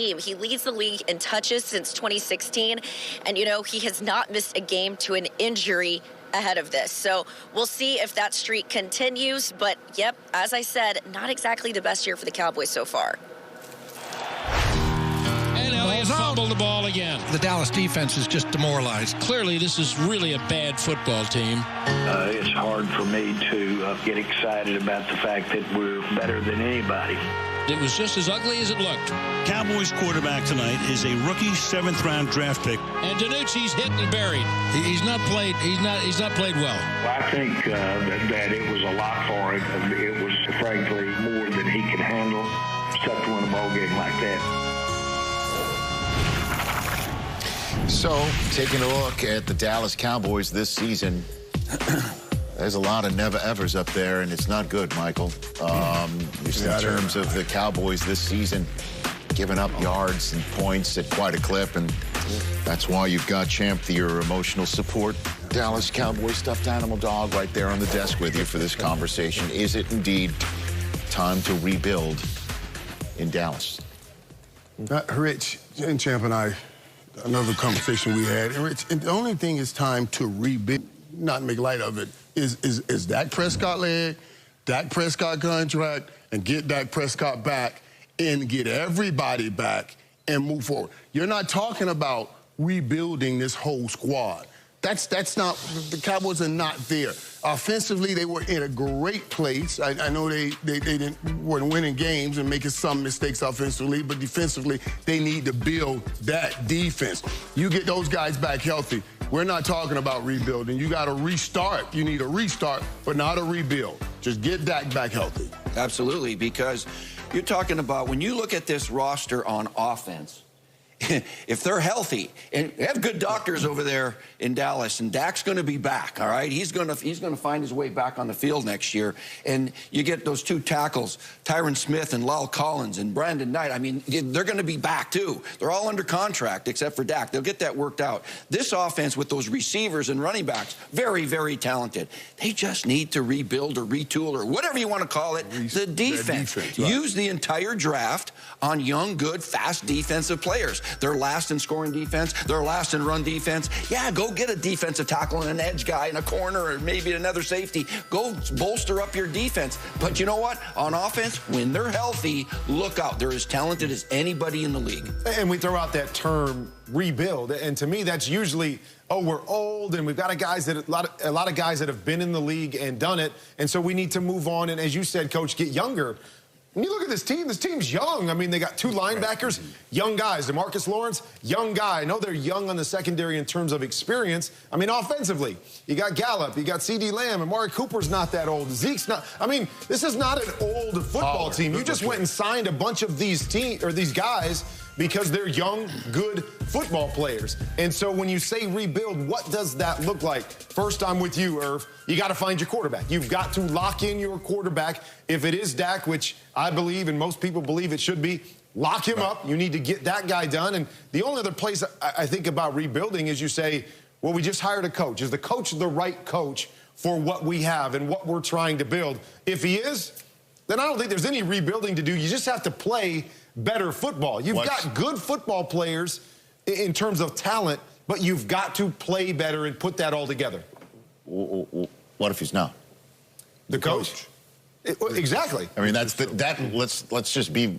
He leads the league in touches since 2016, and, he has not missed a game to an injury ahead of this. So we'll see if that streak continues. But, yep, as I said, not exactly the best year for the Cowboys so far. And Elliott fumbled the ball again. The Dallas defense is just demoralized. Clearly, this is really a bad football team. It's hard for me to get excited about the fact that we're better than anybody. It was just as ugly as it looked. Cowboys quarterback tonight is a rookie 7th-round draft pick. And Danucci's hit and buried. He's not played well. I think that it was a lot for him. It was, frankly, more than he could handle. Except to win a ball game like that. So, taking a look at the Dallas Cowboys this season, there's a lot of never-evers up there, and it's not good, Michael. Just in terms of the Cowboys this season, giving up yards and points at quite a clip, and that's why you've got Champ, your emotional support Dallas Cowboys stuffed animal dog right there on the desk with you for this conversation. Is it indeed time to rebuild in Dallas? Rich and Champ and I, another conversation we had, and Rich, and the only thing is time to rebuild, not make light of it, is Dak Prescott leg, Dak Prescott contract, and get Dak Prescott back and get everybody back and move forward. You're not talking about rebuilding this whole squad. That's not, the Cowboys are not there. Offensively, they were in a great place. I know they weren't winning games and making some mistakes offensively, but defensively, they need to build that defense. You get those guys back healthy. We're not talking about rebuilding. You got to restart. You need a restart, but not a rebuild. Just get Dak back healthy. Absolutely, because you're talking about when you look at this roster on offense, if they're healthy, and they have good doctors over there in Dallas, and Dak's going to be back, all right? He's going to find his way back on the field next year. And you get those two tackles, Tyron Smith and Lyle Collins and Brandon Knight. I mean, they're going to be back, too. They're all under contract except for Dak. They'll get that worked out. This offense with those receivers and running backs, very, very talented. They just need to rebuild or retool or whatever you want to call it, the defense. Right. Use the entire draft on young, good, fast defensive players. They're last in scoring defense. They're last in run defense. Yeah, go get a defensive tackle and an edge guy in a corner or maybe another safety. Go bolster up your defense. But you know what? On offense, when they're healthy, look out. They're as talented as anybody in the league. And we throw out that term rebuild. And to me, that's usually, oh, we're old and we've got a lot of guys that have been in the league and done it. And so we need to move on. And as you said, Coach, get younger. When you look at this team's young. I mean, they got two linebackers, young guys. DeMarcus Lawrence, young guy. I know they're young on the secondary in terms of experience. I mean, offensively, you got Gallup, you got CeeDee Lamb, and Amari Cooper's not that old. Zeke's not. I mean, this is not an old football team. You just went and signed a bunch of these guys because they're young, good football players. And so when you say rebuild, what does that look like? First, I'm with you, Irv. You got to find your quarterback. You've got to lock in your quarterback. If it is Dak, which I believe and most people believe it should be, lock him up. You need to get that guy done. And the only other place I think about rebuilding is you say, well, we just hired a coach. Is the coach the right coach for what we have and what we're trying to build? If he is, then I don't think there's any rebuilding to do. You just have to play better football. You've got good football players in terms of talent, but you've got to play better and put that all together. What if he's not? The coach. Exactly. I mean, let's just be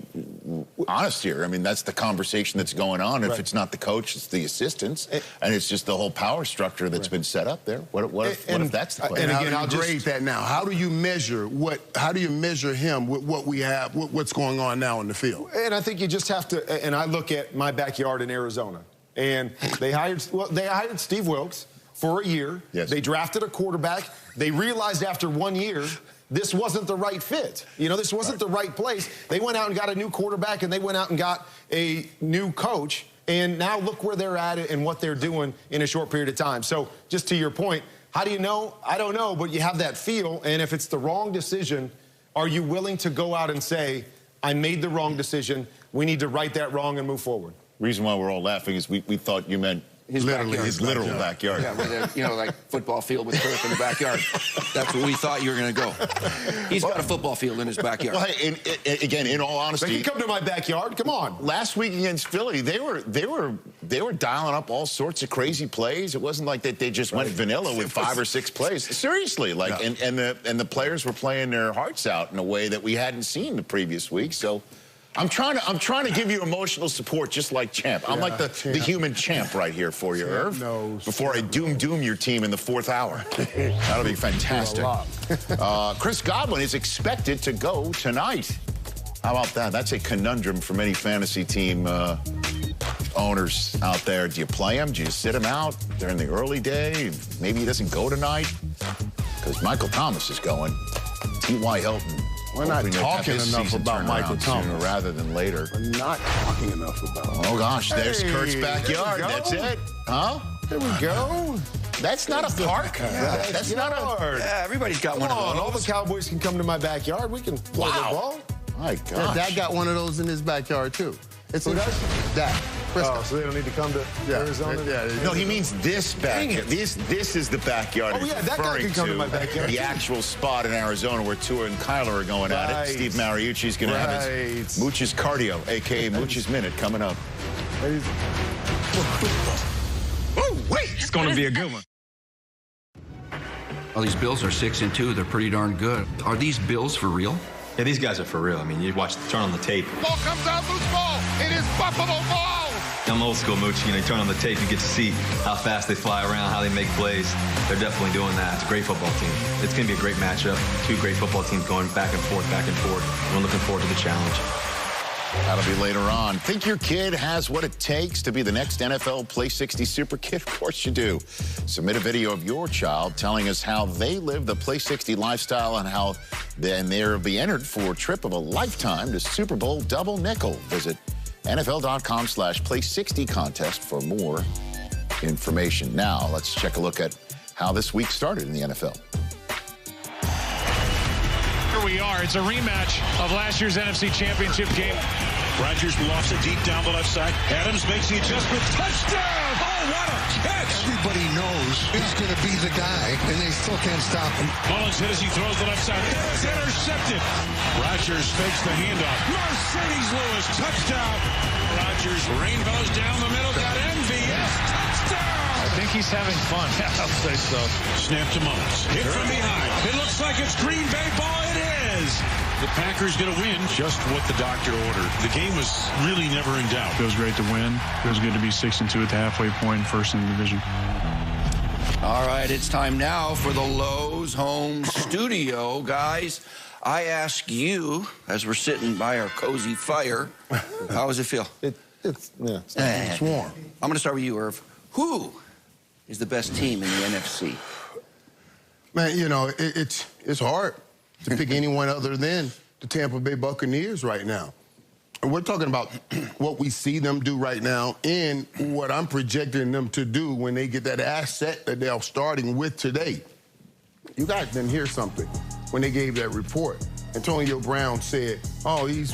honest here. I mean, that's the conversation that's going on. If it's not the coach, it's the assistants, and it's just the whole power structure that's been set up there. What if that's the play? And again, I'll grade that now. How do you measure how do you measure him with what we have, what's going on now in the field? And I think you just have to, and I look at my backyard in Arizona, and they hired Steve Wilkes for a year. Yes. They drafted a quarterback. They realized after 1 year this wasn't the right fit. You know, this wasn't the right place. They went out and got a new quarterback, and they went out and got a new coach. And now look where they're at and what they're doing in a short period of time. So just to your point, how do you know? I don't know, but you have that feel. And if it's the wrong decision, are you willing to go out and say, I made the wrong decision. We need to right that wrong and move forward? Reason why we're all laughing is we thought you meant His Literally, backyard. His literal backyard. Yeah, with a, like football field with turf in the backyard. That's where we thought you were going to go. He's got a football field in his backyard. Well, again, in all honesty, They can come to my backyard. Come on. last week against Philly, they were dialing up all sorts of crazy plays. It wasn't like that they just went vanilla with 5 or 6 plays. Seriously, like, and the players were playing their hearts out in a way that we hadn't seen the previous week. So. I'm trying to give you emotional support just like Champ. I'm like the human champ right here for you, Irv. Before I doom your team in the 4th hour. That'll be fantastic. Chris Godwin is expected to go tonight. How about that? That's a conundrum for many fantasy team owners out there. Do you play him? Do you sit him out during the early day? Maybe he doesn't go tonight because Michael Thomas is going. T.Y. Hilton. We're not talking enough about Michael Thomas. Sooner rather than later. We're not talking enough about him. Oh, gosh, there's Kurt's backyard. That's it. Huh? There we go. That's not a park. That's not a... Yeah, everybody's got one of those. All the Cowboys can come to my backyard. We can play the ball. My gosh. Yeah, Dak got one of those in his backyard, too. It's a Dak. Oh, so they don't need to come to Arizona? No, he means this backyard. This is the backyard. Oh, yeah, that guy can come to my backyard. The actual spot in Arizona where Tua and Kyler are going at it. Steve Mariucci's going to have his Mooch's Cardio, a.k.a. Mooch's Minute, coming up. Oh, wait! It's going to be a good one. Well, these Bills are 6-2. They're pretty darn good. Are these Bills for real? Yeah, these guys are for real. I mean, you turn on the tape. Ball comes out, loose ball. It is Buffalo ball. I'm old school Mooch. You turn on the tape, you get to see how fast they fly around, how they make plays. They're definitely doing that. It's a great football team. It's going to be a great matchup. 2 great football teams going back and forth, back and forth. And we're looking forward to the challenge. That'll be later on. Think your kid has what it takes to be the next NFL Play 60 Super Kid? Of course you do. Submit a video of your child telling us how they live the Play 60 lifestyle and how then they'll be entered for a trip of a lifetime to Super Bowl Double Nickel. Visit NFL.com/Play60 contest for more information. Now, let's check a look at how this week started in the NFL. Here we are. It's a rematch of last year's NFC Championship game. Rodgers lofts it deep down the left side. Adams makes the adjustment. Touchdown! Oh, what a catch! Everybody knows he's going to be the guy, and they still can't stop him. Mullins hit as he throws the left side. It's intercepted. Rodgers fakes the handoff. Mercedes Lewis, touchdown. Rodgers rainbows down the middle. Got MVS, touchdown. I think he's having fun. Yeah, I'll say so. Snap to Mullins. Hit from behind. It looks like it's Green Bay ball. It is. The Packers going to win just what the doctor ordered. The game was really never in doubt. Feels great to win. Feels good to be 6-2 at the halfway point, first in the division. All right, it's time now for the Lowe's Home Studio, guys. I ask you, as we're sitting by our cozy fire, how does it feel? It's warm. I'm going to start with you, Irv. Who is the best team in the NFC? Man, it's hard to pick anyone other than the Tampa Bay Buccaneers right now. And we're talking about what we see them do right now and what I'm projecting them to do when they get that asset that they're starting with today. You guys didn't hear something when they gave that report. Antonio Brown said, oh, he's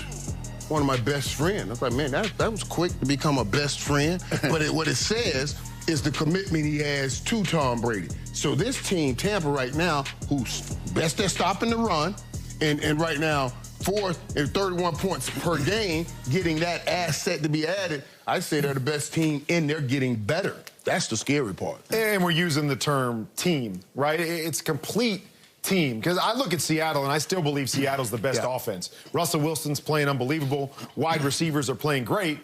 one of my best friends. I was like, man, that was quick to become a best friend. But what it says is the commitment he has to Tom Brady. So this team, Tampa right now, who's best at stopping the run, and right now, 4th and 31 points per game, getting that asset to be added, I say they're the best team, and they're getting better. That's the scary part. And we're using the term team, right? It's complete team. Because I look at Seattle, and I still believe Seattle's the best offense. Russell Wilson's playing unbelievable. Wide receivers are playing great.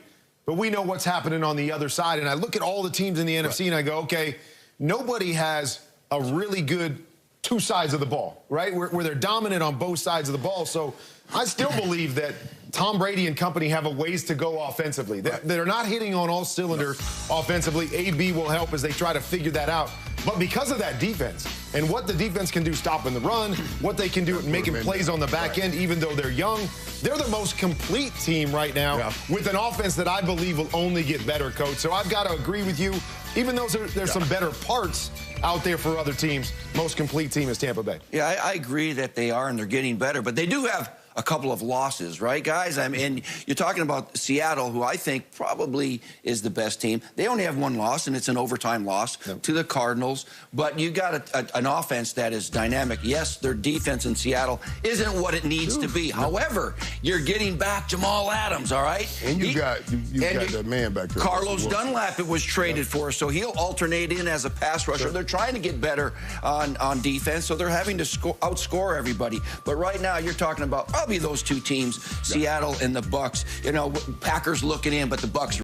But we know what's happening on the other side. And I look at all the teams in the NFC, and I go, okay, nobody has a really good 2 sides of the ball, right? Where they're dominant on both sides of the ball. So I still believe that Tom Brady and company have a ways to go offensively. They're not hitting on all cylinders offensively. AB will help as they try to figure that out. But because of that defense and what the defense can do stopping the run, what they can do at making plays on the back end, even though they're young, they're the most complete team right now with an offense that I believe will only get better, Coach. So I've got to agree with you. Even though there's some better parts out there for other teams, most complete team is Tampa Bay. Yeah, I agree that they are, and they're getting better. But they do have a couple of losses, right, guys? I mean, you're talking about Seattle, who I think probably is the best team. They only have one loss, and it's an overtime loss to the Cardinals. But you got an offense that is dynamic. Yes, their defense in Seattle isn't what it needs to be. However, you're getting back Jamal Adams, all right? And you got that man back there. Carlos Dunlap, it was traded for, so he'll alternate in as a pass rusher. They're trying to get better on defense, so they're having to outscore everybody. But right now, you're talking about probably those two teams, Seattle and the Bucs. You know, Packers looking in, but the Bucs